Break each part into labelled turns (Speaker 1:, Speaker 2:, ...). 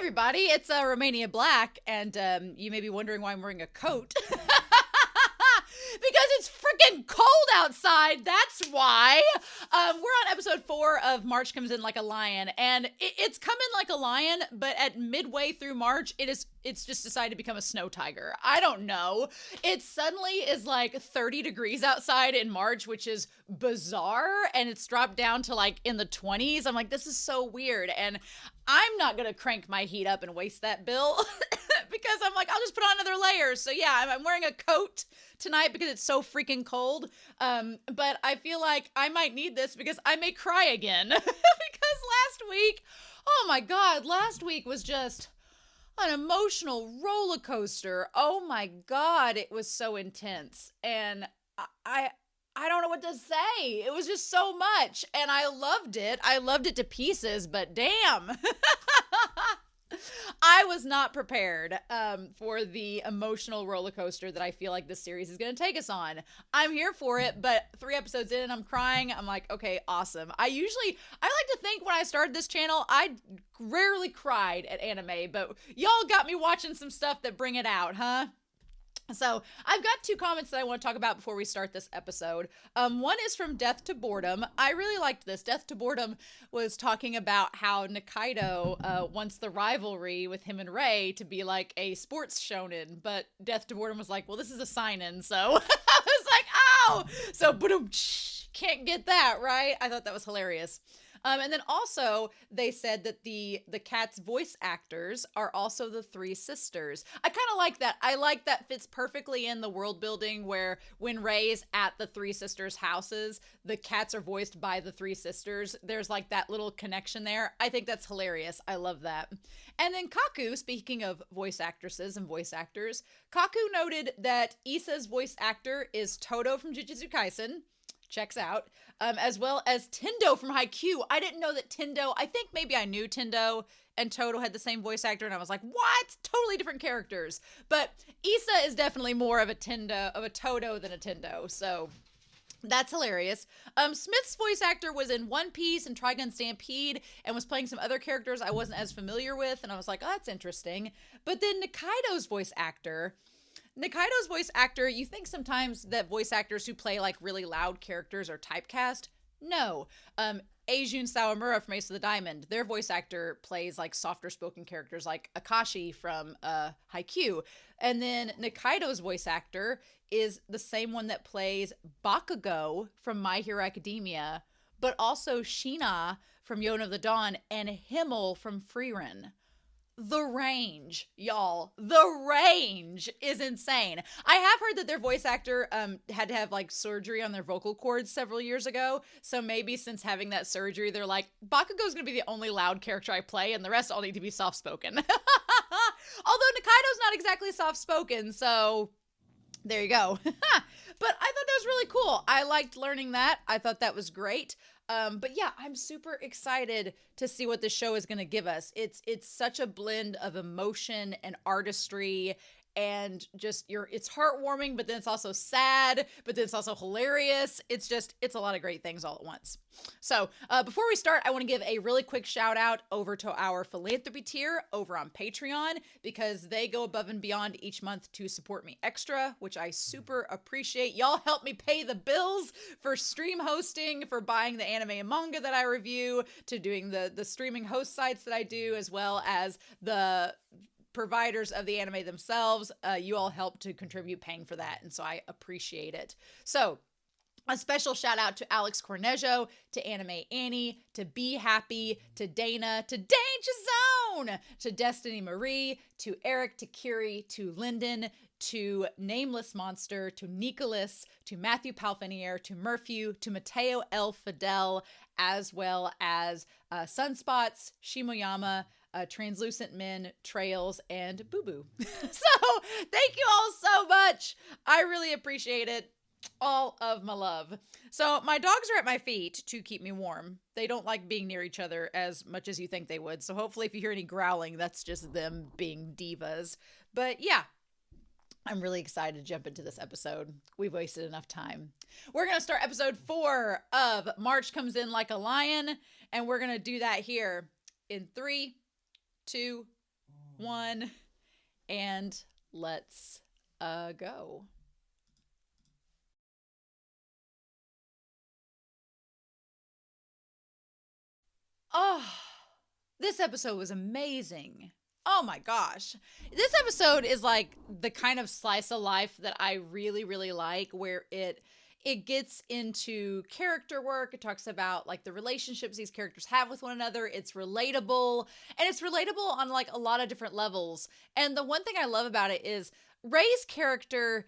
Speaker 1: everybody, it's Romania Black, and you may be wondering why I'm wearing a coat. Because it's freaking cold outside. That's why. We're on episode 4 of March Comes In Like a Lion, and it's come in like a lion, but at midway through March, it's just decided to become a snow tiger. I don't know. It suddenly is like 30 degrees outside in March, which is bizarre, and it's dropped down to like in the 20s. I'm like, this is so weird, and I'm not gonna crank my heat up and waste that bill because I'm like, I'll just put on another layer. So yeah, I'm wearing a coat tonight because it's so freaking cold. But I feel like I might need this because I may cry again because last week, oh my God, last week was just an emotional roller coaster. Oh my God, it was so intense. And I don't know what to say. It was just so much. And I loved it. I loved it to pieces, but damn. I was not prepared for the emotional roller coaster that I feel like this series is going to take us on. I'm here for it, but 3 episodes in and I'm crying. I'm like, okay, awesome. I like to think when I started this channel, I rarely cried at anime, but y'all got me watching some stuff that bring it out, huh? So I've got 2 comments that I want to talk about before we start this episode. One is from Death to Boredom. I really liked this. Death to Boredom was talking about how Nikaido wants the rivalry with him and Ray to be like a sports shonen, but Death to Boredom was like, well, this is a sign-in, so I was like, oh! So, boom, can't get that, right? I thought that was hilarious. And then also they said that the cat's voice actors are also the 3 sisters. I kind of like that. I like that fits perfectly in the world building where when Ray's at the 3 sisters' houses, the cats are voiced by the 3 sisters. There's like that little connection there. I think that's hilarious. I love that. And then Kaku, speaking of voice actresses and voice actors, Kaku noted that Issa's voice actor is Todo from Jujutsu Kaisen. Checks out, as well as Tendo from Haikyuu. I didn't know that Tendo, I think maybe I knew Tendo and Todo had the same voice actor, and I was like, what? Totally different characters. But Issa is definitely more of a Todo than a Tendo, so that's hilarious. Smith's voice actor was in One Piece and Trigun Stampede and was playing some other characters I wasn't as familiar with, and I was like, oh, that's interesting. But then Nikaido's voice actor, you think sometimes that voice actors who play like really loud characters are typecast? No. Eijun Sawamura from Ace of the Diamond, their voice actor plays like softer spoken characters like Akashi from Haikyuu. And then Nikaido's voice actor is the same one that plays Bakugo from My Hero Academia, but also Shina from Yona of the Dawn and Himmel from Frieren. The range, y'all. The range is insane. I have heard that their voice actor had to have like surgery on their vocal cords several years ago. So maybe since having that surgery, they're like, Bakugo's gonna be the only loud character I play, and the rest all need to be soft spoken. Although Nikaido's not exactly soft spoken, so there you go. But I thought that was really cool. I liked learning that. I thought that was great. But yeah, I'm super excited to see what the show is going to give us. It's such a blend of emotion and artistry and just it's heartwarming, but then it's also sad, but then it's also hilarious. It's a lot of great things all at once. So before we start, I want to give a really quick shout out over to our philanthropy tier over on Patreon because they go above and beyond each month to support me extra, which I super appreciate. Y'all help me pay the bills for stream hosting, for buying the anime and manga that I review, to doing the streaming host sites that I do, as well as the providers of the anime themselves. You all help to contribute paying for that, and so I appreciate it. So a special shout out to Alex Cornejo, to Anime Annie, to Be Happy, to Dana, to Danger Zone, to Destiny Marie, to Eric, to Kiri, to Lyndon, to Nameless Monster, to Nicholas, to Matthew Palfinier, to Murphy, to Mateo L. Fidel, as well as Sunspots, Shimoyama, Translucent Men, Trails, and Boo Boo. So thank you all so much. I really appreciate it. All of my love. So my dogs are at my feet to keep me warm. They don't like being near each other as much as you think they would. So hopefully if you hear any growling, that's just them being divas. But yeah, I'm really excited to jump into this episode. We've wasted enough time. We're going to start episode 4 of March Comes In Like a Lion. And we're going to do that here in 3, 2, 1, and let's go. Oh, this episode was amazing. Oh my gosh. This episode is like the kind of slice of life that I really, really like, where it gets into character work. It talks about like the relationships these characters have with one another. It's relatable, and it's relatable on like a lot of different levels. And the one thing I love about it is Ray's character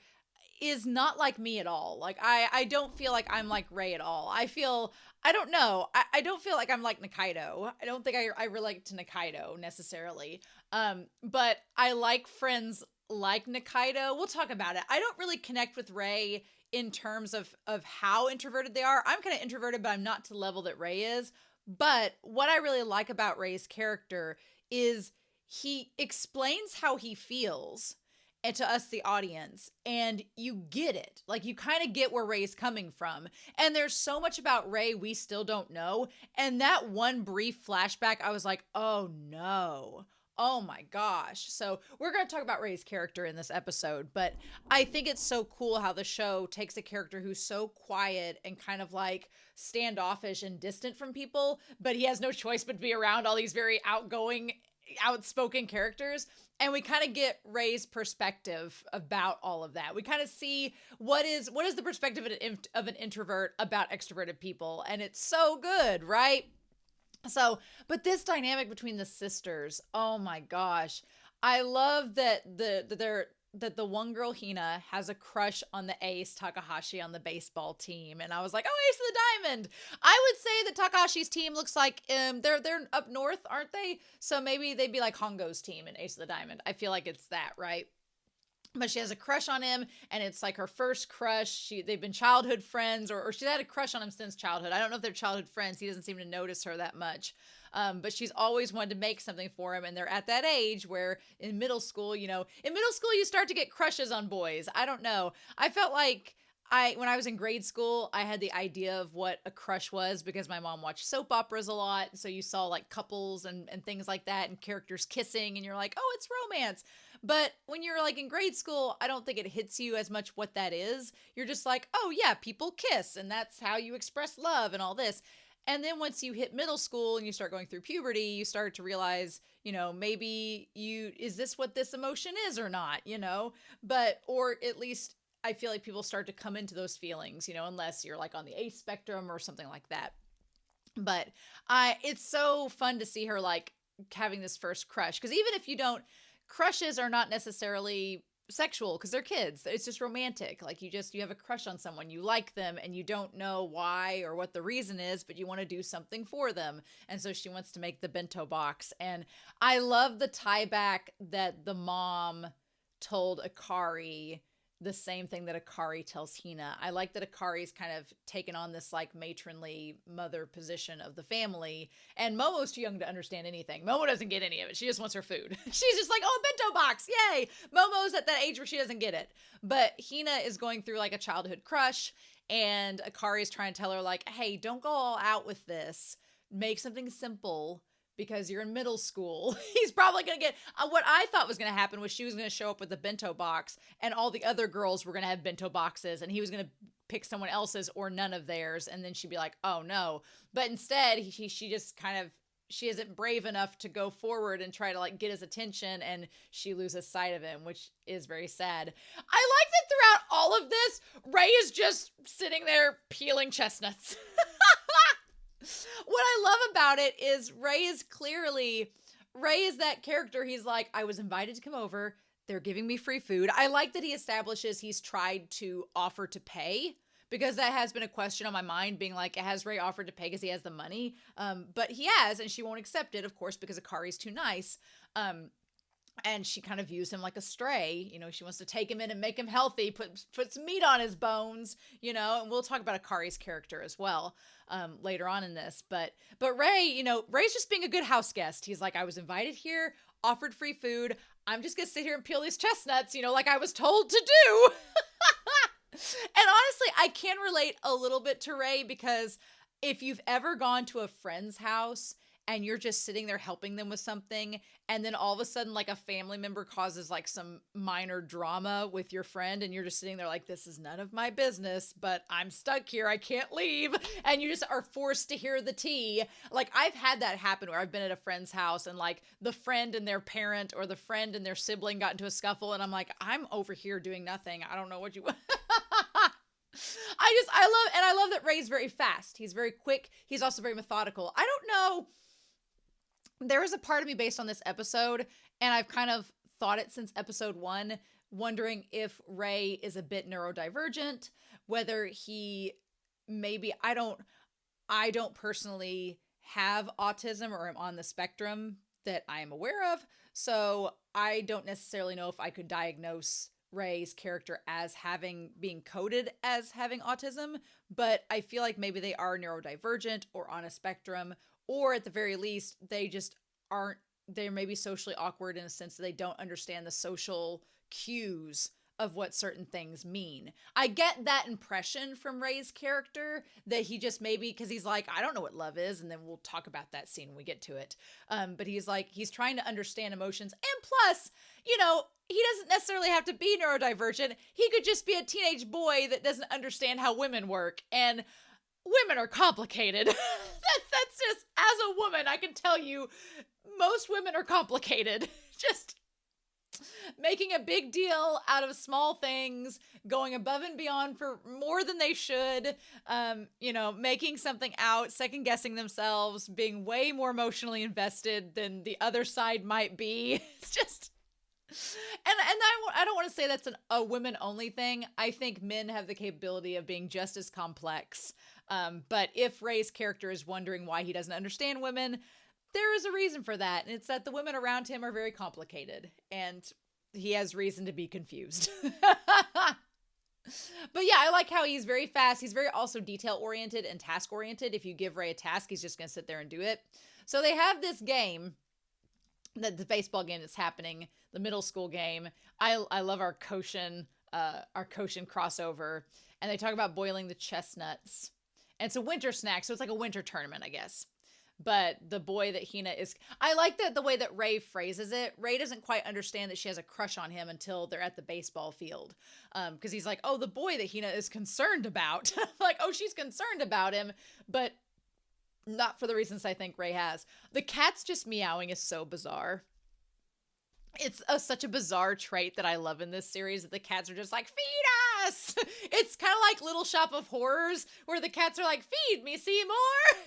Speaker 1: is not like me at all. Like I don't feel like I'm like Ray at all. I don't know. I don't feel like I'm like Nikaido. I don't think I relate to Nikaido necessarily. But I like friends like Nikaido. We'll talk about it. I don't really connect with Ray in terms of how introverted they are. I'm kind of introverted, but I'm not to the level that Ray is. But what I really like about Ray's character is he explains how he feels, and to us, the audience, and you get it. Like, you kind of get where Ray's coming from. And there's so much about Ray we still don't know. And that one brief flashback, I was like, oh no. Oh my gosh. So we're going to talk about Ray's character in this episode, but I think it's so cool how the show takes a character who's so quiet and kind of like standoffish and distant from people, but he has no choice but to be around all these very outgoing, outspoken characters. And we kind of get Ray's perspective about all of that. We kind of see what is the perspective of an introvert about extroverted people. And it's so good, right? So, but this dynamic between the sisters, oh my gosh. I love that the one girl, Hina, has a crush on the ace, Takahashi, on the baseball team. And I was like, oh, Ace of the Diamond. I would say that Takahashi's team looks like they're up north, aren't they? So maybe they'd be like Hongo's team in Ace of the Diamond. I feel like it's that, right? But she has a crush on him, and it's like her first crush. They've been childhood friends, or she's had a crush on him since childhood. I don't know if they're childhood friends. He doesn't seem to notice her that much. But she's always wanted to make something for him, and they're at that age where in middle school, you start to get crushes on boys. I don't know. I felt like when I was in grade school, I had the idea of what a crush was because my mom watched soap operas a lot. So you saw like couples and things like that and characters kissing, and you're like, oh, it's romance. But when you're like in grade school, I don't think it hits you as much what that is. You're just like, oh yeah, people kiss, and that's how you express love and all this. And then once you hit middle school and you start going through puberty, you start to realize, maybe is this what this emotion is or not, but, or at least I feel like people start to come into those feelings, unless you're like on the ace spectrum or something like that. But it's so fun to see her like having this first crush. Cause even if you don't, crushes are not necessarily sexual because they're kids. It's just romantic. Like you have a crush on someone, you like them, and you don't know why or what the reason is, but you want to do something for them. And so she wants to make the bento box. And I love the tie back that the mom told Akari the same thing that Akari tells Hina. I like that Akari's kind of taken on this like matronly mother position of the family, and Momo's too young to understand anything. Momo doesn't get any of it. She just wants her food. She's just like, oh, bento box, yay. Momo's at that age where she doesn't get it. But Hina is going through like a childhood crush, and Akari's trying to tell her like, hey, don't go all out with this. Make something simple. Because you're in middle school. He's probably going to get what I thought was going to happen was she was going to show up with a bento box and all the other girls were going to have bento boxes and he was going to pick someone else's or none of theirs. And then she'd be like, oh no. But instead she just kind of, she isn't brave enough to go forward and try to like get his attention, and she loses sight of him, which is very sad. I like that throughout all of this, Ray is just sitting there peeling chestnuts. What I love about it is Ray is that character. He's like, I was invited to come over. They're giving me free food. I like that he establishes he's tried to offer to pay, because that has been a question on my mind, being like, has Ray offered to pay because he has the money? But he has, and she won't accept it, of course, because Akari's too nice. And she kind of views him like a stray. She wants to take him in and make him healthy, put some meat on his bones, and we'll talk about Akari's character as well later on in this. But Ray, Ray's just being a good house guest. He's like, I was invited here, offered free food. I'm just going to sit here and peel these chestnuts, like I was told to do. And honestly, I can relate a little bit to Ray, because if you've ever gone to a friend's house and you're just sitting there helping them with something, and then all of a sudden like a family member causes like some minor drama with your friend, and you're just sitting there like, this is none of my business, but I'm stuck here, I can't leave, and you just are forced to hear the tea. Like, I've had that happen where I've been at a friend's house and like the friend and their parent or the friend and their sibling got into a scuffle, and I'm like, I'm over here doing nothing, I don't know what you I love that Ray's very fast. He's very quick. He's also very methodical. I don't know. There is a part of me based on this episode, and I've kind of thought it since episode 1, wondering if Ray is a bit neurodivergent, whether he maybe, I don't personally have autism or am on the spectrum that I am aware of. So I don't necessarily know if I could diagnose Ray's character as being coded as having autism, but I feel like maybe they are neurodivergent or on a spectrum, or at the very least, they just aren't, they're maybe socially awkward in a sense that they don't understand the social cues of what certain things mean. I get that impression from Ray's character, that he just maybe, because he's like, I don't know what love is, and then we'll talk about that scene when we get to it. But he's like, he's trying to understand emotions, and plus, you know, he doesn't necessarily have to be neurodivergent. He could just be a teenage boy that doesn't understand how women work, and women are complicated. That's just, as a woman, I can tell you, most women are complicated. Just making a big deal out of small things, going above and beyond for more than they should, you know, making something out, second guessing themselves, being way more emotionally invested than the other side might be. It's just, and I don't want to say that's a women only thing. I think men have the capability of being just as complex. But if Ray's character is wondering why he doesn't understand women, there is a reason for that. And it's that the women around him are very complicated, and he has reason to be confused. But yeah, I like how he's very fast. He's very also detail oriented and task oriented. If you give Ray a task, he's just going to sit there and do it. So they have this game, the baseball game that's happening, the middle school game. I love our Koshin crossover. And they talk about boiling the chestnuts. And it's a winter snack, so it's like a winter tournament, I guess. But the boy that Hina is, I like that the way that Ray phrases it. Ray doesn't quite understand that she has a crush on him until they're at the baseball field. Because he's like, oh, the boy that Hina is concerned about. Like, oh, she's concerned about him, but not for the reasons I think Ray has. The cat's just meowing is so bizarre. It's such a bizarre trait that I love in this series, that the cats are just like, feed us! It's kind of like Little Shop of Horrors, where the cats are like, feed me, Seymour!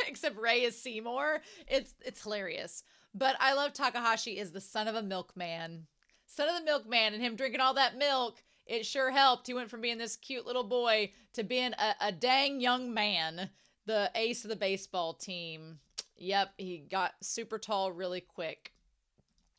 Speaker 1: Except Ray is Seymour. It's hilarious. But I love Takahashi is the son of a milkman. Son of the milkman, and him drinking all that milk, it sure helped. He went from being this cute little boy to being a dang young man. The ace of the baseball team. Yep, he got super tall really quick.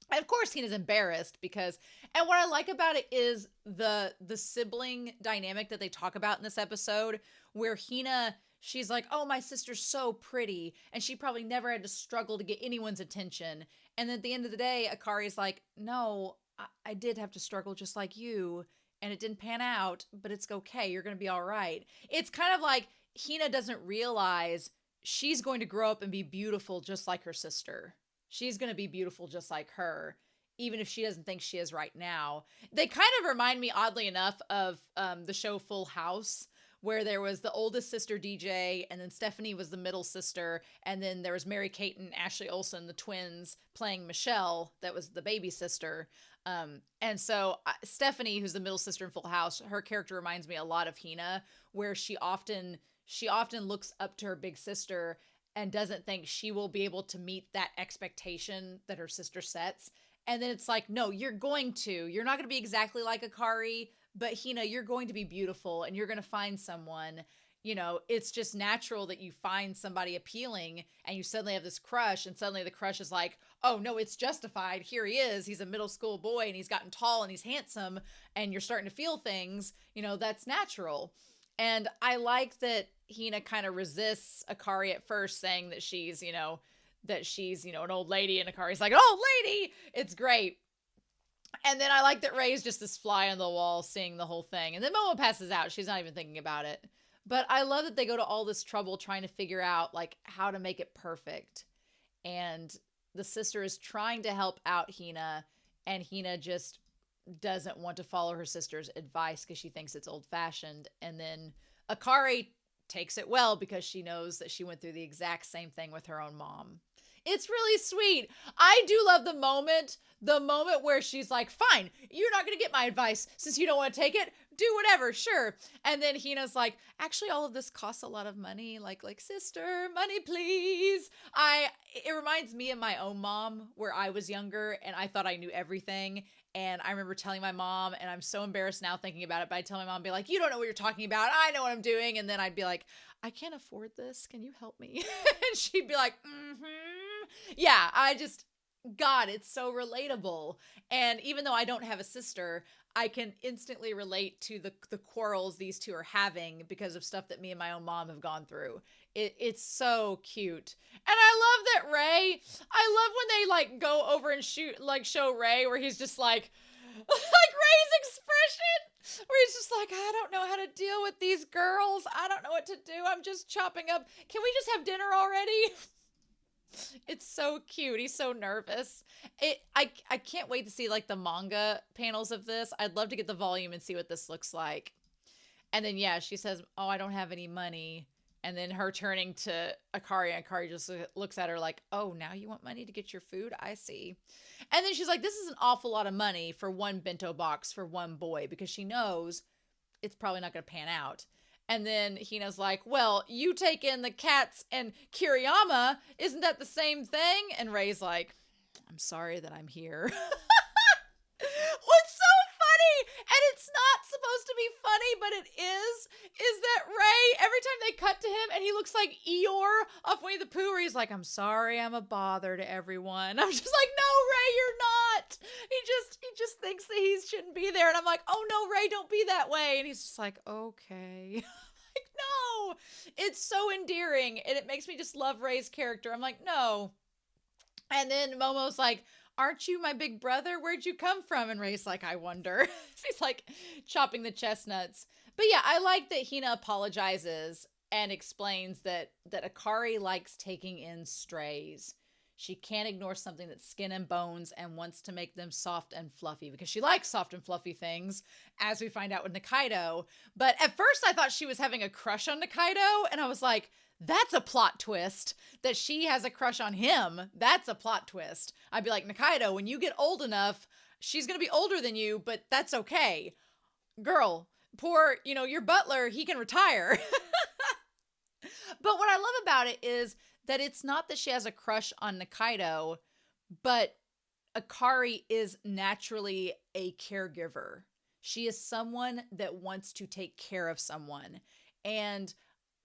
Speaker 1: And of course, Hina's embarrassed because, and what I like about it is the sibling dynamic that they talk about in this episode, where Hina, she's like, oh, my sister's so pretty, and she probably never had to struggle to get anyone's attention. And at the end of the day, Akari's like, no, I did have to struggle just like you, and it didn't pan out, but it's okay. You're going to be all right. It's kind of like Hina doesn't realize she's going to grow up and be beautiful just like her sister. She's going to be beautiful just like her, even if she doesn't think she is right now. They kind of remind me, oddly enough, of the show Full House, where there was the oldest sister, DJ, and then Stephanie was the middle sister, and then there was Mary Kate and Ashley Olsen, the twins, playing Michelle, that was the baby sister. And so Stephanie, who's the middle sister in Full House, her character reminds me a lot of Hina, where she often looks up to her big sister and doesn't think she will be able to meet that expectation that her sister sets. And then it's like, no, you're going to. You're not going to be exactly like Akari, but Hina, you're going to be beautiful, and you're going to find someone. You know, it's just natural that you find somebody appealing, and you suddenly have this crush, and suddenly the crush is like, oh, no, it's justified. Here he is. He's a middle school boy, and he's gotten tall, and he's handsome, and you're starting to feel things. You know, that's natural. And I like that Hina kind of resists Akari at first, saying that she's, you know, an old lady, and Akari's like, old lady! It's great. And then I like that Ray's just this fly on the wall seeing the whole thing. And then Momo passes out. She's not even thinking about it. But I love that they go to all this trouble trying to figure out, like, how to make it perfect. and the sister is trying to help out Hina, and Hina just doesn't want to follow her sister's advice because she thinks it's old-fashioned. And then Akari takes it well because she knows that she went through the exact same thing with her own mom. It's really sweet. I do love the moment where she's like, fine, you're not going to get my advice since you don't want to take it. Do whatever, sure. And then Hina's like, actually, all of this costs a lot of money. Like, sister, money, please. It reminds me of my own mom where I was younger and I thought I knew everything. And I remember telling my mom, and I'm so embarrassed now thinking about it, but I'd tell my mom, be like, you don't know what you're talking about. I know what I'm doing. And then I'd be like, I can't afford this. Can you help me? And she'd be like, yeah, God, it's so relatable. And even though I don't have a sister, I can instantly relate to the quarrels these two are having because of stuff that me and my own mom have gone through. It's so cute. And I love that Ray, I love when they like go over and show Ray where he's just like Ray's expression where he's just like, I don't know how to deal with these girls. I don't know what to do. I'm just chopping up. Can we just have dinner already? It's so cute. He's so nervous. I can't wait to see like the manga panels of this. I'd love to get the volume and see what this looks like. And then, yeah, she says, oh, I don't have any money. And then her turning to Akari, and Akari just looks at her like, oh, now you want money to get your food? I see. And then she's like, this is an awful lot of money for one bento box for one boy, because she knows it's probably not going to pan out. And then Hina's like, well, you take in the cats and Kiriyama. Isn't that the same thing? And Ray's like, I'm sorry that I'm here. What's so funny, and it's not supposed to be funny, but it is that Ray, every time they cut to him and he looks like Eeyore off Winnie the Pooh, where he's like, I'm sorry, I'm a bother to everyone. I'm just like, no, Ray, you're not. He just thinks that he shouldn't be there. And I'm like, oh no, Ray, don't be that way. And he's just like, okay. Like, no, it's so endearing. And it makes me just love Ray's character. I'm like, no. And then Momo's like, aren't you my big brother? Where'd you come from? And Ray's like, I wonder. He's like chopping the chestnuts. But yeah, I like that Hina apologizes and explains that Akari likes taking in strays. She can't ignore something that's skin and bones and wants to make them soft and fluffy because she likes soft and fluffy things, as we find out with Nikaido. But at first I thought she was having a crush on Nikaido, and I was like, that's a plot twist, that she has a crush on him. That's a plot twist. I'd be like, Nikaido, when you get old enough, she's going to be older than you, but that's okay. Girl, poor, your butler, he can retire. But what I love about it is that it's not that she has a crush on Nikaido, but Akari is naturally a caregiver. She is someone that wants to take care of someone. And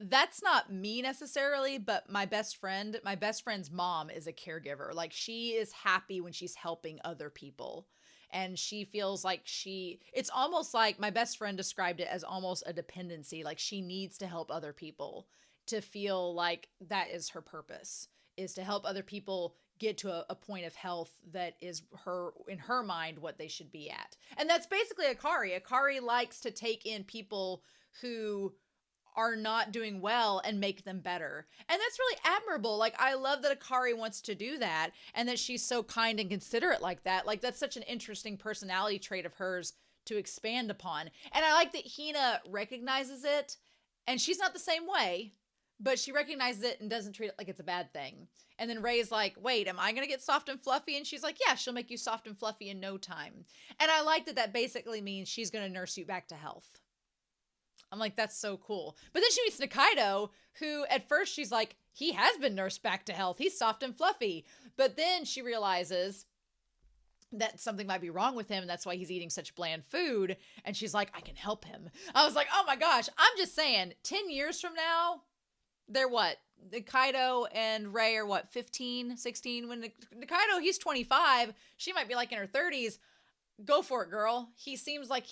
Speaker 1: that's not me necessarily, but my best friend's mom is a caregiver. Like, she is happy when she's helping other people. And she feels like it's almost like my best friend described it as almost a dependency. Like, she needs to help other people to feel like that is her purpose, is to help other people get to a point of health that is in her mind what they should be at. And that's basically Akari. Akari likes to take in people who are not doing well and make them better. And that's really admirable. Like, I love that Akari wants to do that and that she's so kind and considerate like that. Like, that's such an interesting personality trait of hers to expand upon. And I like that Hina recognizes it, and she's not the same way, but she recognizes it and doesn't treat it like it's a bad thing. And then Ray's like, wait, am I going to get soft and fluffy? And she's like, yeah, she'll make you soft and fluffy in no time. And I like that basically means she's going to nurse you back to health. I'm like, that's so cool. But then she meets Nikaido, who at first she's like, he has been nursed back to health. He's soft and fluffy. But then she realizes that something might be wrong with him, and that's why he's eating such bland food. And she's like, I can help him. I was like, oh my gosh, I'm just saying, 10 years from now, they're what? Nikaido and Ray are what, 15, 16? When Nikaido, he's 25. She might be like in her 30s. Go for it, girl. He seems like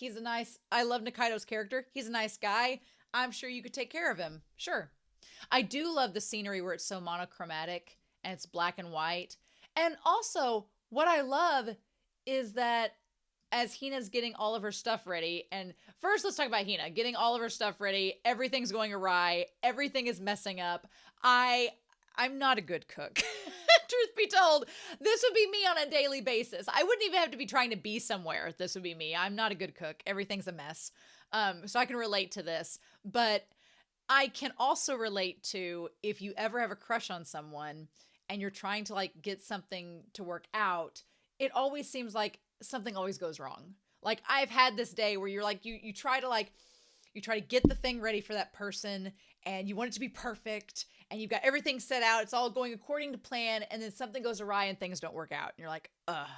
Speaker 1: I love Nikaido's character. He's a nice guy. I'm sure you could take care of him. Sure. I do love the scenery where it's so monochromatic and it's black and white. And also, what I love is that as Hina's getting all of her stuff ready, and first let's talk about Hina getting all of her stuff ready. Everything's going awry. Everything is messing up. I I'm not a good cook. Truth be told, this would be me on a daily basis. I wouldn't even have to be trying to be somewhere. This would be me. I'm not a good cook. Everything's a mess. So I can relate to this, but I can also relate to if you ever have a crush on someone and you're trying to like get something to work out, it always seems like something always goes wrong. Like I've had this day where you're like, you try to get the thing ready for that person and you want it to be perfect and you've got everything set out. It's all going according to plan. And then something goes awry and things don't work out. And you're like, ugh.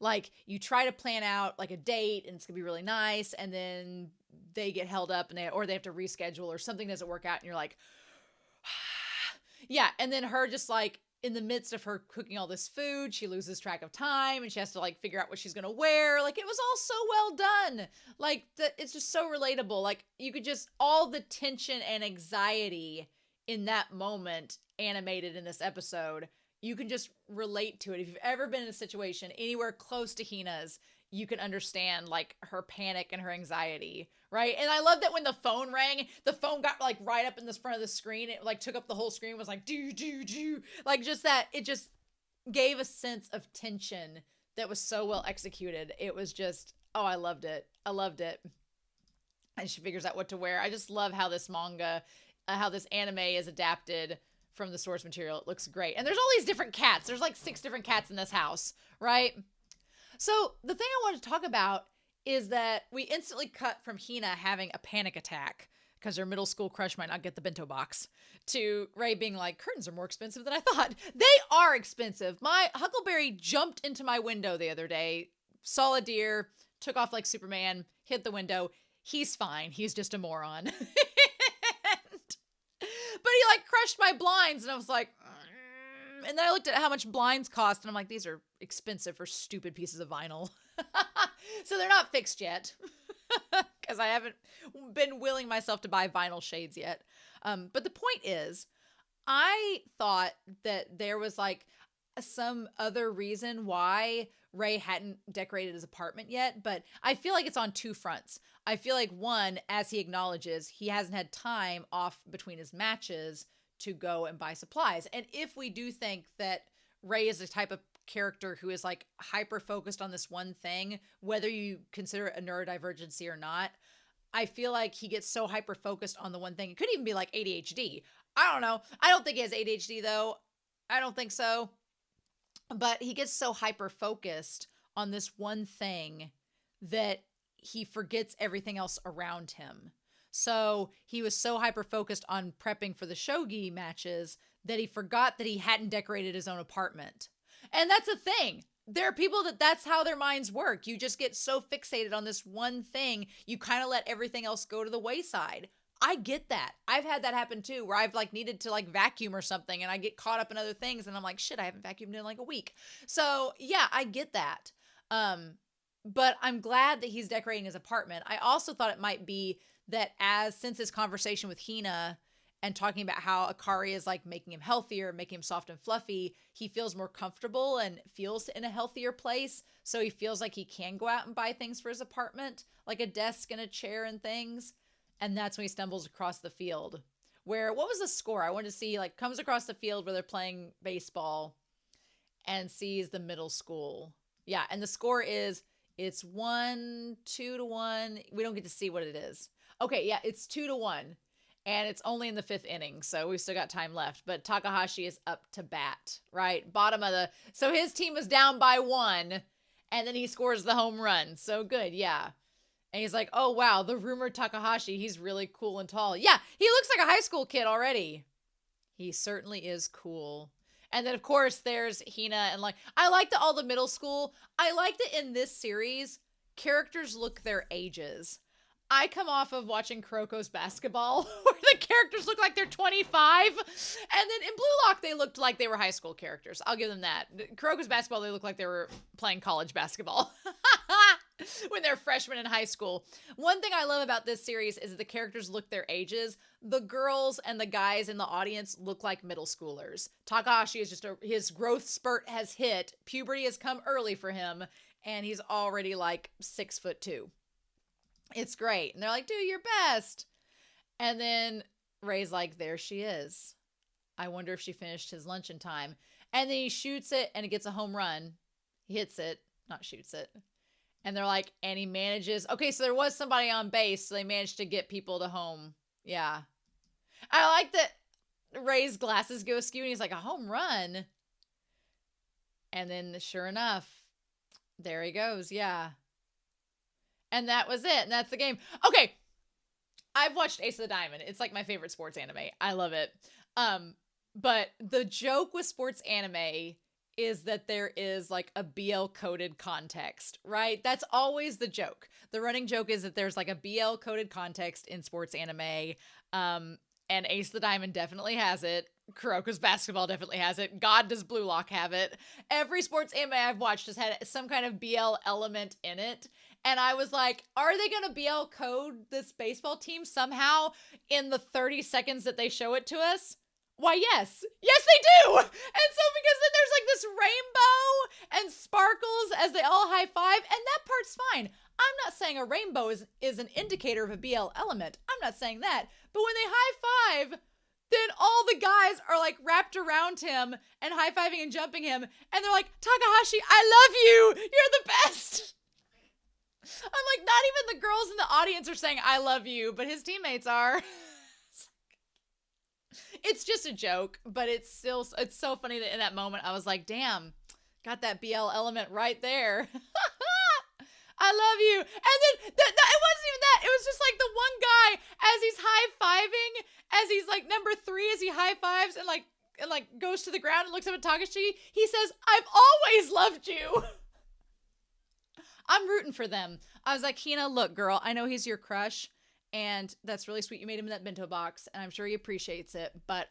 Speaker 1: Like you try to plan out like a date and it's gonna be really nice. And then they get held up and they have to reschedule or something doesn't work out. And you're like, yeah. And then her just like in the midst of her cooking all this food, she loses track of time and she has to like figure out what she's going to wear. Like it was all so well done. Like it's just so relatable. Like you could just, all the tension and anxiety in that moment animated in this episode, you can just relate to it. If you've ever been in a situation anywhere close to Hina's, you can understand like her panic and her anxiety, right? And I love that when the phone rang, the phone got like right up in the front of the screen. It like took up the whole screen, was like, do. Like just that, it just gave a sense of tension that was so well executed. It was just, oh, I loved it. I loved it. And she figures out what to wear. I just love how this manga, how this anime is adapted from the source material. It looks great. And there's all these different cats. There's like 6 different cats in this house, right? So the thing I wanted to talk about is that we instantly cut from Hina having a panic attack because her middle school crush might not get the bento box to Ray being like, curtains are more expensive than I thought. They are expensive. My Huckleberry jumped into my window the other day, saw a deer, took off like Superman, hit the window. He's fine. He's just a moron. But he like crushed my blinds and I was like, and then I looked at how much blinds cost and I'm like, these are expensive for stupid pieces of vinyl. So they're not fixed yet because I haven't been willing myself to buy vinyl shades yet. But the point is, I thought that there was like some other reason why Ray hadn't decorated his apartment yet, but I feel like it's on 2 fronts. I feel like one, as he acknowledges, he hasn't had time off between his matches to go and buy supplies. And if we do think that Ray is the type of character who is like hyper focused on this one thing, whether you consider it a neurodivergency or not, I feel like he gets so hyper focused on the one thing. It could even be like ADHD. I don't know. I don't think he has ADHD though. I don't think so. But he gets so hyper focused on this one thing that he forgets everything else around him. So he was so hyper focused on prepping for the shogi matches that he forgot that he hadn't decorated his own apartment. And that's a thing. There are people that's how their minds work. You just get so fixated on this one thing, you kind of let everything else go to the wayside. I get that. I've had that happen too, where I've like needed to like vacuum or something and I get caught up in other things and I'm like, shit, I haven't vacuumed in like a week. So yeah, I get that. But I'm glad that he's decorating his apartment. I also thought it might be that since his conversation with Hina and talking about how Akari is like making him healthier, making him soft and fluffy, he feels more comfortable and feels in a healthier place. So he feels like he can go out and buy things for his apartment, like a desk and a chair and things. And that's when he stumbles across the field where, what was the score? I wanted to see, like, comes across the field where they're playing baseball and sees the middle school. Yeah. And the score is, it's 2-1. We don't get to see what it is. Okay. Yeah. It's 2-1 and it's only in the 5th inning. So we've still got time left, but Takahashi is up to bat, right? So his team was down by 1 and then he scores the home run. So good. Yeah. And he's like, oh, wow, the rumored Takahashi, he's really cool and tall. Yeah, he looks like a high school kid already. He certainly is cool. And then, of course, there's Hina. And like, I like that all the middle school, I like that in this series, characters look their ages. I come off of watching Kuroko's Basketball, where the characters look like they're 25. And then in Blue Lock, they looked like they were high school characters. I'll give them that. Kuroko's Basketball, they look like they were playing college basketball. When they're freshmen in high school. One thing I love about this series is that the characters look their ages. The girls and the guys in the audience look like middle schoolers. Takahashi is just his growth spurt has hit. Puberty has come early for him, and he's already like 6'2". It's great. And they're like, do your best. And then Ray's like, there she is. I wonder if she finished his lunch in time. And then he shoots it and it gets a home run. He hits it, not shoots it. And they're like, and he manages. Okay, so there was somebody on base, so they managed to get people to home. Yeah. I like that Ray's glasses go askew and he's like, a home run. And then sure enough, there he goes. Yeah. And that was it. And that's the game. Okay. I've watched Ace of the Diamond. It's like my favorite sports anime. I love it. But the joke with sports anime is that there is like a BL coded context, right? That's always the joke. The running joke is that there's like a BL coded context in sports anime. And Ace of the Diamond definitely has it. Kuroko's Basketball definitely has it. God, does Blue Lock have it. Every sports anime I've watched has had some kind of BL element in it. And I was like, are they going to BL code this baseball team somehow in the 30 seconds that they show it to us? Why, yes. Yes, they do. And so because then there's like this rainbow and sparkles as they all high five, and that part's fine. I'm not saying a rainbow is an indicator of a BL element. I'm not saying that. But when they high five, then all the guys are like wrapped around him and high-fiving and jumping him. And they're like, Takahashi, I love you. You're the best. I'm like, not even the girls in the audience are saying, I love you, but his teammates are. It's just a joke, but it's so funny that in that moment I was like, damn, got that BL element right there. I love you. And then it wasn't even that. It was just like the one guy as he's high-fiving, as he's like number 3, as he high-fives and like goes to the ground and looks up at Takashi, he says, I've always loved you. I'm rooting for them. I was like, Hina, look, girl, I know he's your crush, and that's really sweet. You made him in that bento box, and I'm sure he appreciates it, but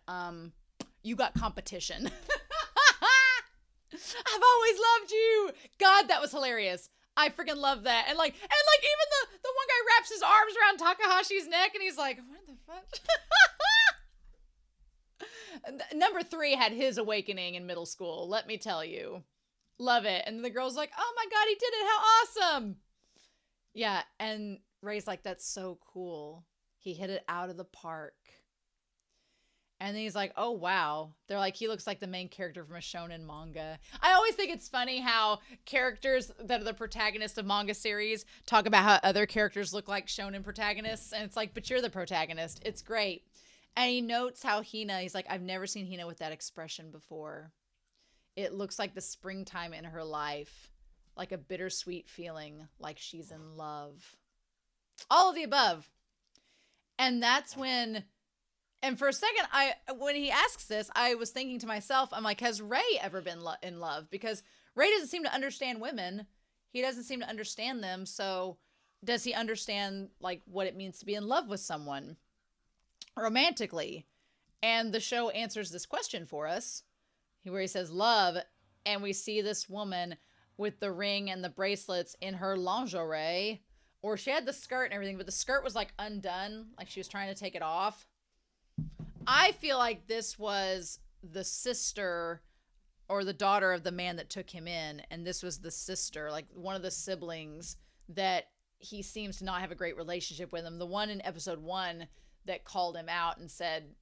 Speaker 1: you got competition. I've always loved you. God, that was hilarious. I freaking love that. And like even the one guy wraps his arms around Takahashi's neck, and he's like, what the fuck? Number 3 had his awakening in middle school, let me tell you. Love it. And the girl's like, oh my God, he did it. How awesome. Yeah. And Ray's like, that's so cool. He hit it out of the park. And then he's like, oh, wow. They're like, he looks like the main character from a shonen manga. I always think it's funny how characters that are the protagonist of manga series talk about how other characters look like shonen protagonists. And it's like, but you're the protagonist. It's great. And he notes how Hina, he's like, I've never seen Hina with that expression before. It looks like the springtime in her life, like a bittersweet feeling, like she's in love. All of the above. And that's when, and for a second, when he asks this, I was thinking to myself, I'm like, has Ray ever been in love? Because Ray doesn't seem to understand women. He doesn't seem to understand them. So does he understand like what it means to be in love with someone romantically? And the show answers this question for us, where he says love, and we see this woman with the ring and the bracelets in her lingerie, or she had the skirt and everything, but the skirt was like undone, like she was trying to take it off. I feel like this was the sister or the daughter of the man that took him in, and this was the sister, like one of the siblings that he seems to not have a great relationship with him. The one in episode 1 that called him out and said,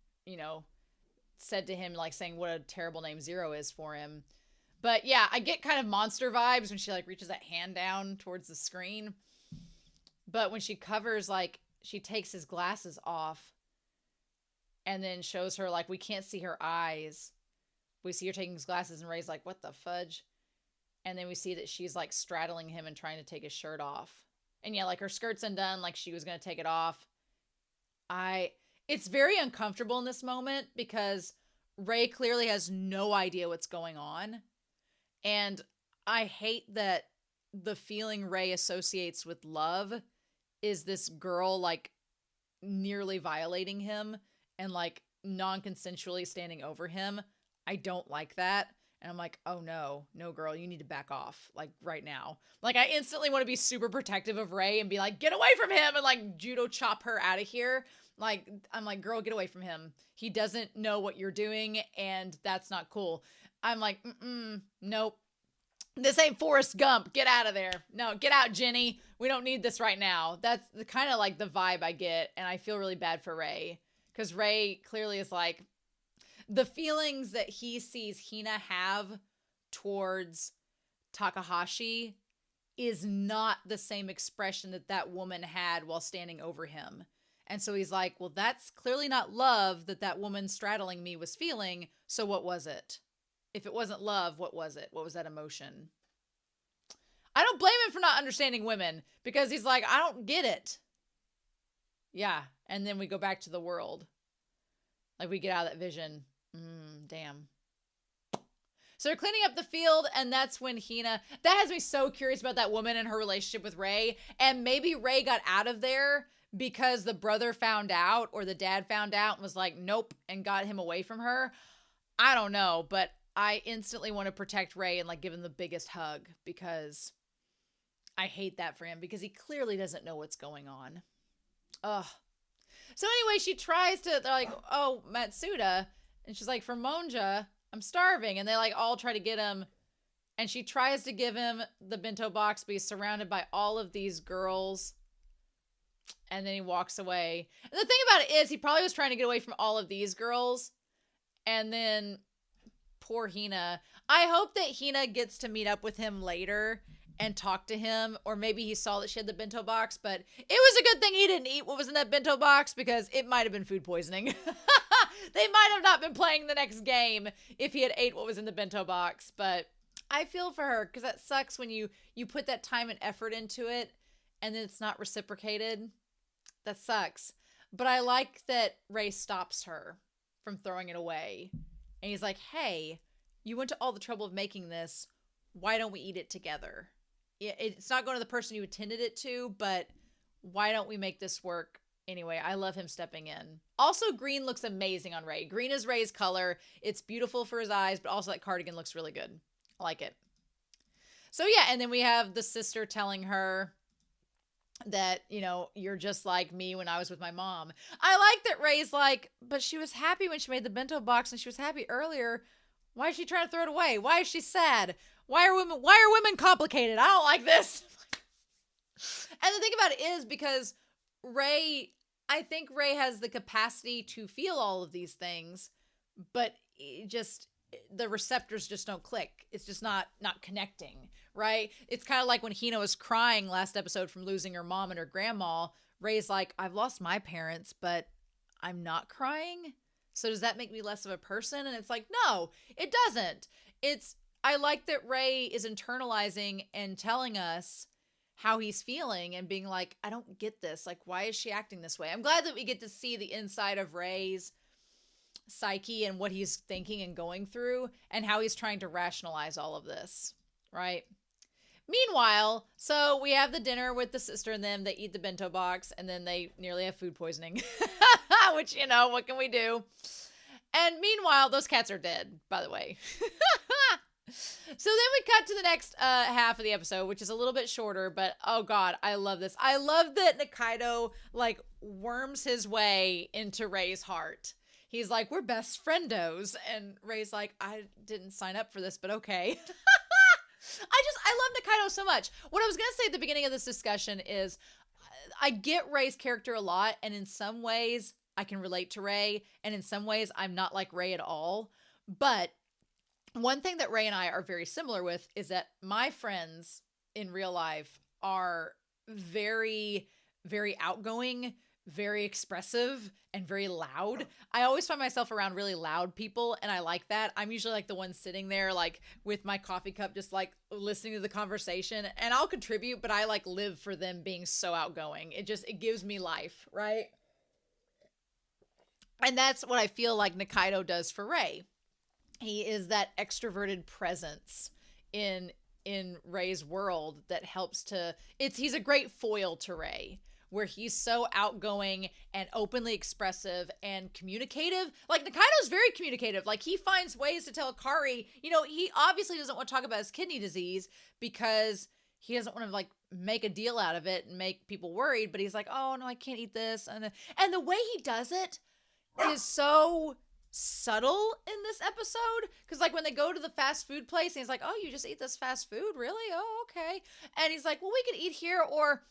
Speaker 1: said to him, like saying what a terrible name Zero is for him. But yeah, I get kind of monster vibes when she like reaches that hand down towards the screen. But when she covers, like she takes his glasses off and then shows her, like, we can't see her eyes. We see her taking his glasses and Ray's like, what the fudge? And then we see that she's like straddling him and trying to take his shirt off. And yeah, like her skirt's undone, like she was going to take it off. It's very uncomfortable in this moment because Ray clearly has no idea what's going on. And I hate that the feeling Ray associates with love is this girl like nearly violating him and like non-consensually standing over him. I don't like that. And I'm like, oh no, girl, you need to back off like right now. Like I instantly want to be super protective of Ray and be like, get away from him and like judo chop her out of here. Like, I'm like, girl, get away from him. He doesn't know what you're doing and that's not cool. I'm like, nope. This ain't Forrest Gump. Get out of there. No, get out, Jenny. We don't need this right now. That's the kind of like the vibe I get. And I feel really bad for Ray because Ray clearly is like, the feelings that he sees Hina have towards Takahashi is not the same expression that that woman had while standing over him. And so he's like, well, that's clearly not love that woman straddling me was feeling. So what was it? If it wasn't love, what was it? What was that emotion? I don't blame him for not understanding women, because he's like, I don't get it. Yeah. And then we go back to the world. Like, we get out of that vision. Damn. So they're cleaning up the field, and that's when Hina... That has me so curious about that woman and her relationship with Ray. And maybe Ray got out of there because the brother found out, or the dad found out and was like, nope, and got him away from her. I don't know, but I instantly want to protect Ray and, like, give him the biggest hug, because I hate that for him, because he clearly doesn't know what's going on. Ugh. So anyway, she tries to... They're like, oh, Matsuda. And she's like, for Monja, I'm starving. And they, like, all try to get him. And she tries to give him the bento box, but he's surrounded by all of these girls. And then he walks away. And the thing about it is, he probably was trying to get away from all of these girls. And then poor Hina. I hope that Hina gets to meet up with him later and talk to him. Or maybe he saw that she had the bento box. But it was a good thing he didn't eat what was in that bento box, because it might have been food poisoning. They might have not been playing the next game if he had ate what was in the bento box. But I feel for her, because that sucks when you put that time and effort into it and then it's not reciprocated. That sucks. But I like that Ray stops her from throwing it away. And he's like, hey, you went to all the trouble of making this. Why don't we eat it together? It's not going to the person you intended it to, but why don't we make this work? Anyway, I love him stepping in. Also, green looks amazing on Ray. Green is Ray's color. It's beautiful for his eyes, but also that cardigan looks really good. I like it. So yeah, and then we have the sister telling her that, you know, you're just like me when I was with my mom. I like that Ray's like, but she was happy when she made the bento box, and she was happy earlier. Why is she trying to throw it away? Why is she sad? Why are women complicated? I don't like this. And the thing about it is, because I think Ray has the capacity to feel all of these things, but the receptors just don't click. It's just not connecting, right? It's kind of like when Hina was crying last episode from losing her mom and her grandma. Ray's like, I've lost my parents, but I'm not crying. So does that make me less of a person? And it's like, no, it doesn't. I like that Ray is internalizing and telling us how he's feeling and being like, I don't get this. Like, why is she acting this way? I'm glad that we get to see the inside of Ray's psyche and what he's thinking and going through and how he's trying to rationalize all of this, right? Meanwhile, so we have the dinner with the sister and them. They eat the bento box, and then they nearly have food poisoning, which, you know, what can we do? And meanwhile, those cats are dead, by the way. So then we cut to the next half of the episode, which is a little bit shorter, but oh god, I love this. I love that Nikaido, like, worms his way into Ray's heart. He's like, we're best friendos. And Ray's like, I didn't sign up for this, but okay. I love Nikaido so much. What I was going to say at the beginning of this discussion is I get Ray's character a lot, and in some ways I can relate to Ray, and in some ways I'm not like Ray at all. But one thing that Ray and I are very similar with is that my friends in real life are very, very outgoing, very expressive, and very loud. I always find myself around really loud people, and I like that. I'm usually like the one sitting there, like, with my coffee cup, just like listening to the conversation, and I'll contribute, but I like live for them being so outgoing. It gives me life, right? And that's what I feel like Nikaido does for Ray. He is that extroverted presence in Ray's world that helps to, he's a great foil to Ray, where he's so outgoing and openly expressive and communicative. Like, Nikaido's very communicative. Like, he finds ways to tell Akari, you know, he obviously doesn't want to talk about his kidney disease because he doesn't want to, like, make a deal out of it and make people worried, but he's like, oh no, I can't eat this. And the way he does it is so subtle in this episode, because like when they go to the fast food place and he's like, oh, you just eat this fast food, really? Oh, okay. And he's like, well, we could eat here, or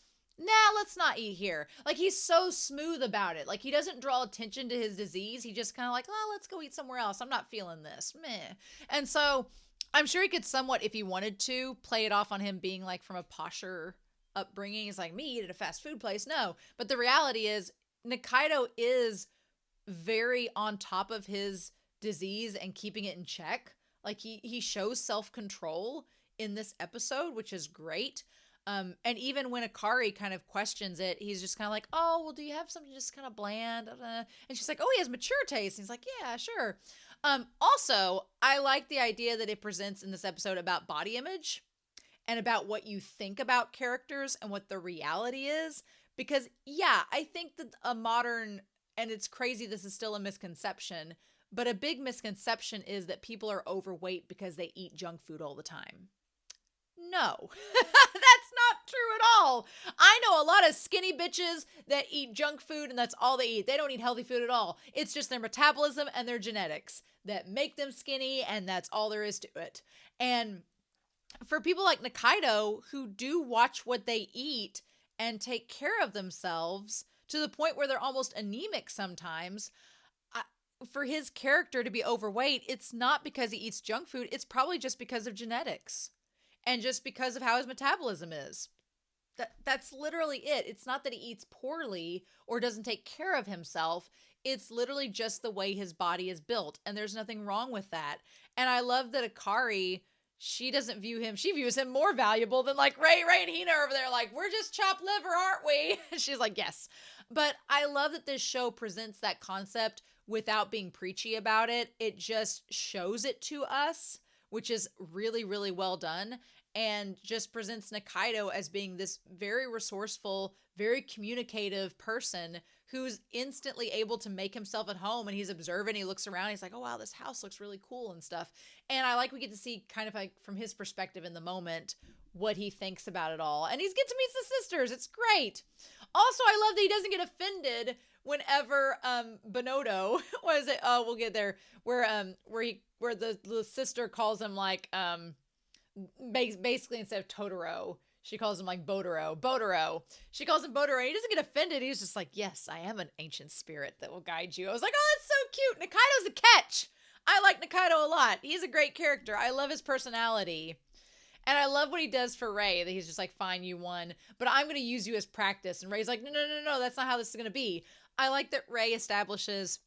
Speaker 1: nah, let's not eat here. Like, he's so smooth about it. Like, he doesn't draw attention to his disease. He just kind of like, oh, let's go eat somewhere else. I'm not feeling this. Meh. And so I'm sure he could somewhat, if he wanted to, play it off on him being like from a posher upbringing. He's like, me eat at a fast food place. No. But the reality is, Nikaido is very on top of his disease and keeping it in check. Like, he shows self-control in this episode, which is great. And even when Akari kind of questions it, he's just kind of like, oh, well, do you have something just kind of bland? And she's like, oh, he has mature taste. And he's like, yeah, sure. Also, I like the idea that it presents in this episode about body image and about what you think about characters and what the reality is. Because, yeah, I think that a modern, and it's crazy, this is still a misconception, but a big misconception is that people are overweight because they eat junk food all the time. No, that's not true at all. I know a lot of skinny bitches that eat junk food and that's all they eat. They don't eat healthy food at all. It's just their metabolism and their genetics that make them skinny, and that's all there is to it. And for people like Nikaido who do watch what they eat and take care of themselves to the point where they're almost anemic sometimes, for his character to be overweight, it's not because he eats junk food. It's probably just because of genetics. And just because of how his metabolism is. That's literally it. It's not that he eats poorly or doesn't take care of himself. It's literally just the way his body is built. And there's nothing wrong with that. And I love that Akari, she doesn't view him. She views him more valuable than like Ray and Hina over there. Like, we're just chopped liver, aren't we? She's like, yes. But I love that this show presents that concept without being preachy about it. It just shows it to us, which is really, really well done, and just presents Nikaido as being this very resourceful, very communicative person who's instantly able to make himself at home, and he's observant, he looks around, he's like, oh wow, this house looks really cool and stuff. And I like we get to see kind of like from his perspective in the moment what he thinks about it all. And he gets to meet the sisters. It's great. Also, I love that he doesn't get offended whenever Benodo, what is it? Oh, we'll get there. Where the sister calls him like basically instead of Totoro, she calls him like Botoro. She calls him Botoro, and he doesn't get offended. He's just like, yes, I am an ancient spirit that will guide you. I was like, oh, that's so cute. Nikaido's a catch. I like Nikaido a lot. He's a great character. I love his personality. And I love what he does for Ray, that he's just like, fine, you won, but I'm going to use you as practice. And Ray's like, no, that's not how this is going to be. I like that Ray establishes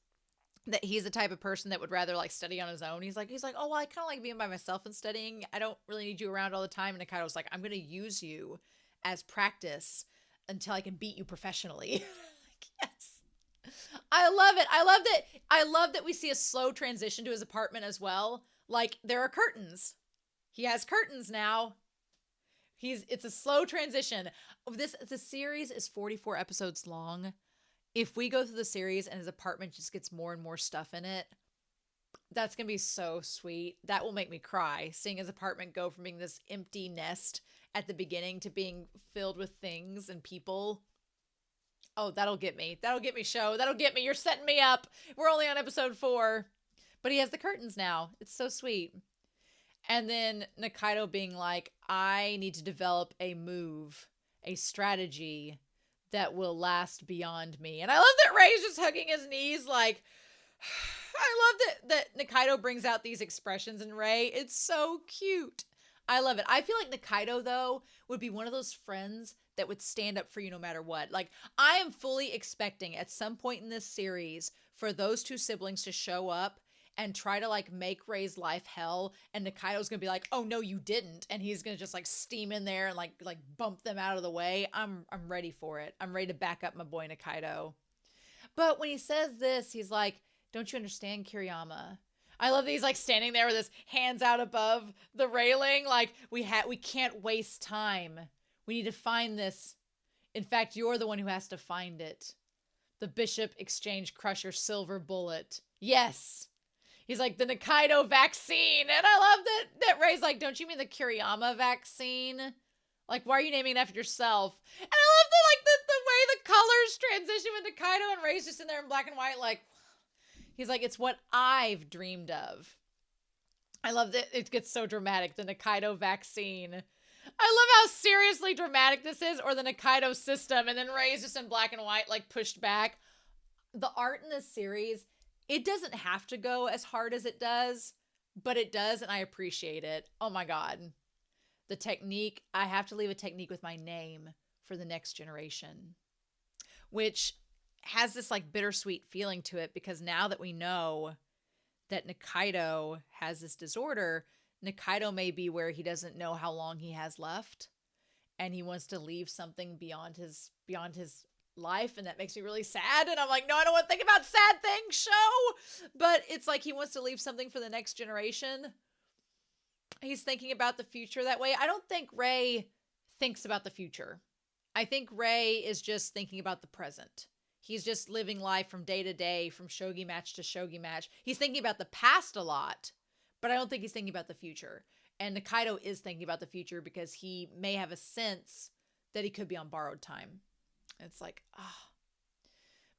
Speaker 1: that he's the type of person that would rather like study on his own. He's like, oh, well, I kind of like being by myself and studying. I don't really need you around all the time. And Nikaido's like, I'm going to use you as practice until I can beat you professionally. Like, yes. I love it. I love that we see a slow transition to his apartment as well. Like, there are curtains. He has curtains now. It's a slow transition. The series is 44 episodes long. If we go through the series and his apartment just gets more and more stuff in it, that's going to be so sweet. That will make me cry, seeing his apartment go from being this empty nest at the beginning to being filled with things and people. Oh, that'll get me. That'll get me, show. That'll get me. You're setting me up. We're only on episode 4. But he has the curtains now. It's so sweet. And then Nikaido being like, I need to develop a move, a strategy that will last beyond me. And I love that Ray's just hugging his knees like, I love that Nikaido brings out these expressions in Ray. It's so cute. I love it. I feel like Nikaido, though, would be one of those friends that would stand up for you no matter what. Like, I am fully expecting at some point in this series for those two siblings to show up and try to like make Ray's life hell, and Nikaido's gonna be like, oh no, you didn't, and he's gonna just like steam in there and like bump them out of the way. I'm ready for it. I'm ready to back up my boy Nikaido. But when he says this, he's like, don't you understand, Kiriyama? I love that he's like standing there with his hands out above the railing, like we can't waste time. We need to find this. In fact, you're the one who has to find it. The Bishop Exchange Crusher Silver Bullet. Yes. He's like, the Nikaido vaccine. And I love that Ray's like, don't you mean the Kiriyama vaccine? Like, why are you naming it after yourself? And I love the way the colors transition with Nikaido and Ray's just in there in black and white. Like, he's like, it's what I've dreamed of. I love that it gets so dramatic. The Nikaido vaccine. I love how seriously dramatic this is, or the Nikaido system, and then Ray's just in black and white, like pushed back. The art in this series, it doesn't have to go as hard as it does, but it does, and I appreciate it. Oh my God. The technique, I have to leave a technique with my name for the next generation, which has this like bittersweet feeling to it, because now that we know that Nikaido has this disorder, Nikaido may be where he doesn't know how long he has left, and he wants to leave something beyond his life, and that makes me really sad. And I'm like, no, I don't want to think about sad things, show. But it's like he wants to leave something for the next generation. He's thinking about the future that way. I don't think Ray thinks about the future. I think Ray is just thinking about the present. He's just living life from day to day, from shogi match to shogi match. He's thinking about the past a lot, but I don't think he's thinking about the future. And Nikaido is thinking about the future because he may have a sense that he could be on borrowed time. It's like, ah. Oh.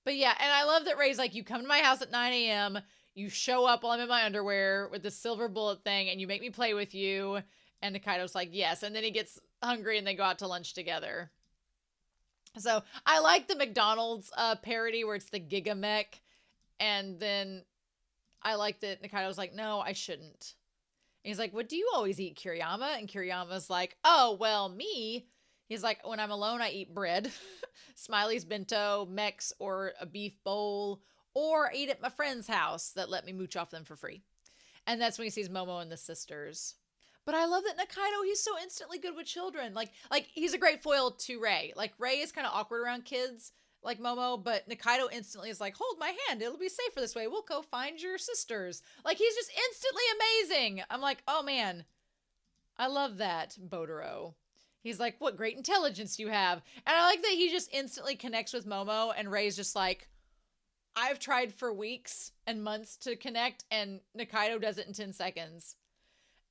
Speaker 1: But yeah, and I love that Ray's like, you come to my house at 9 a.m., you show up while I'm in my underwear with the silver bullet thing, and you make me play with you. And Nikaido's like, yes. And then he gets hungry and they go out to lunch together. So I like the McDonald's parody where it's the Giga Mech. And then I like that Nikaido's like, no, I shouldn't. And he's like, what do you always eat, Kiriyama? And Kiriyama's like, oh, well, me. He's like, when I'm alone, I eat bread, Smiley's bento, mechs, or a beef bowl, or eat at my friend's house that let me mooch off them for free. And that's when he sees Momo and the sisters. But I love that Nikaido, he's so instantly good with children. Like he's a great foil to Ray. Like, Ray is kind of awkward around kids like Momo, but Nikaido instantly is like, hold my hand. It'll be safer this way. We'll go find your sisters. Like, he's just instantly amazing. I'm like, oh man, I love that, Botaro. He's like, what great intelligence you have. And I like that he just instantly connects with Momo, and Ray's just like, I've tried for weeks and months to connect, and Nikaido does it in 10 seconds.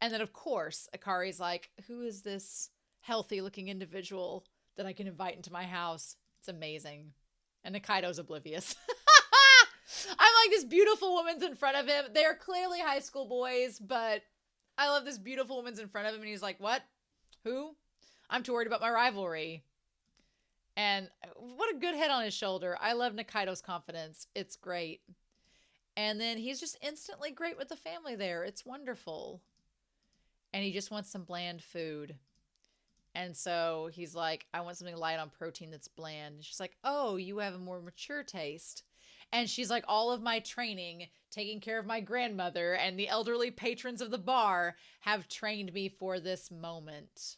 Speaker 1: And then, of course, Akari's like, who is this healthy-looking individual that I can invite into my house? It's amazing. And Nikaido's oblivious. I'm like, this beautiful woman's in front of him. They're clearly high school boys, but I love this beautiful woman's in front of him, and he's like, what? Who? I'm too worried about my rivalry. And what a good head on his shoulder. I love Nikaido's confidence. It's great. And then he's just instantly great with the family there. It's wonderful. And he just wants some bland food. And so he's like, I want something light on protein that's bland. And she's like, oh, you have a more mature taste. And she's like, all of my training, taking care of my grandmother and the elderly patrons of the bar have trained me for this moment.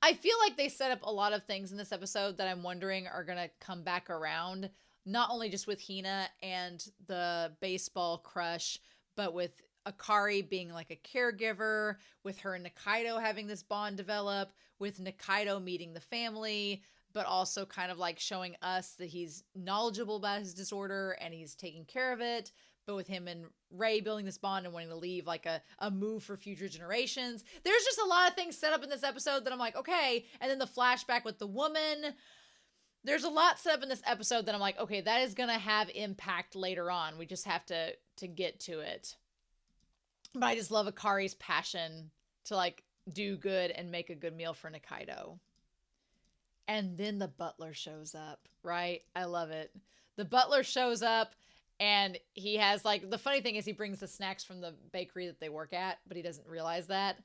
Speaker 1: I feel like they set up a lot of things in this episode that I'm wondering are going to come back around. Not only just with Hina and the baseball crush, but with Akari being like a caregiver, with her and Nikaido having this bond develop, with Nikaido meeting the family, but also kind of like showing us that he's knowledgeable about his disorder and he's taking care of it. But with him and Ray building this bond and wanting to leave like a move for future generations. There's just a lot of things set up in this episode that I'm like, okay. And then the flashback with the woman. There's a lot set up in this episode that I'm like, okay, that is going to have impact later on. We just have to get to it. But I just love Akari's passion to like do good and make a good meal for Nikaido. And then the butler shows up, right? I love it. The butler shows up. And he has, like, the funny thing is he brings the snacks from the bakery that they work at, but he doesn't realize that.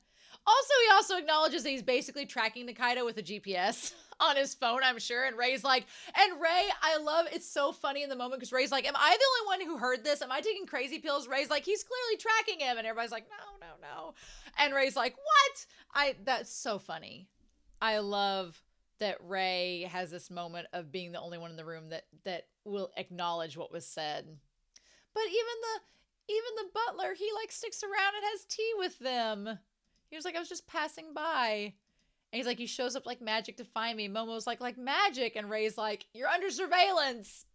Speaker 1: Also, he also acknowledges that he's basically tracking Nikaido with a GPS on his phone, I'm sure. And Ray's like, and Ray, I love, it's so funny in the moment because Ray's like, am I the only one who heard this? Am I taking crazy pills? Ray's like, he's clearly tracking him. And everybody's like, no. And Ray's like, what? That's so funny. I love that Ray has this moment of being the only one in the room that will acknowledge what was said. But even the butler, he like sticks around and has tea with them. He was like, I was just passing by. And he's like, he shows up like magic to find me. Momo's like magic. And Ray's like, you're under surveillance.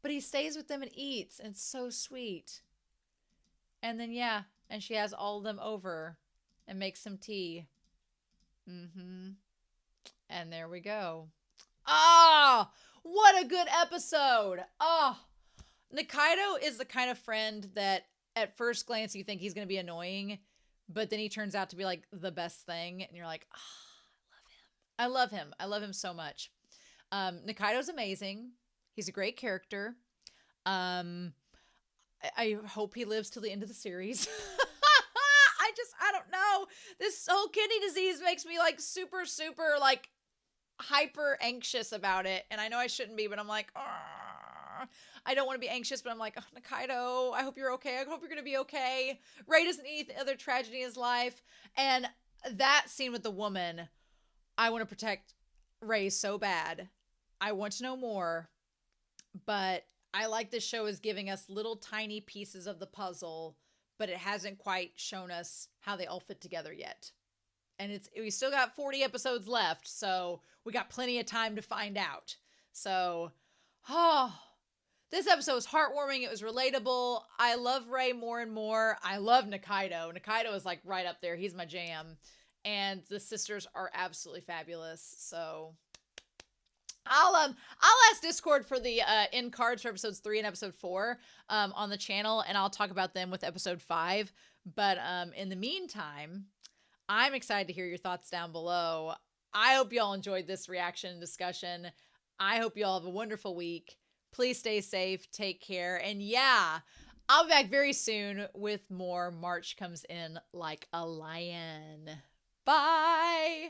Speaker 1: But he stays with them and eats. And it's so sweet. And then, yeah. And she has all of them over and makes some tea. And there we go. Ah, what a good episode. Nikaido is the kind of friend that at first glance you think he's going to be annoying, but then he turns out to be like the best thing, and you're like, oh, I love him. I love him so much. Nikaido's amazing. He's a great character. I hope he lives till the end of the series. I don't know. This whole kidney disease makes me like super, super like hyper anxious about it. And I know I shouldn't be, but I'm like, I don't want to be anxious, but I'm like, oh, Nikaido, I hope you're okay. I hope you're going to be okay. Ray doesn't need any other tragedy in his life. And that scene with the woman, I want to protect Ray so bad. I want to know more, but I like this show is giving us little tiny pieces of the puzzle, but it hasn't quite shown us how they all fit together yet. And we still got 40 episodes left, so we got plenty of time to find out. So, this episode was heartwarming. It was relatable. I love Ray more and more. I love Nikaido. Nikaido is like right up there. He's my jam. And the sisters are absolutely fabulous. So I'll ask Discord for the end cards for episodes 3 and episode 4 on the channel, and I'll talk about them with episode 5. But in the meantime, I'm excited to hear your thoughts down below. I hope y'all enjoyed this reaction and discussion. I hope y'all have a wonderful week. Please stay safe, take care, and yeah, I'll be back very soon with more March Comes In Like a Lion. Bye!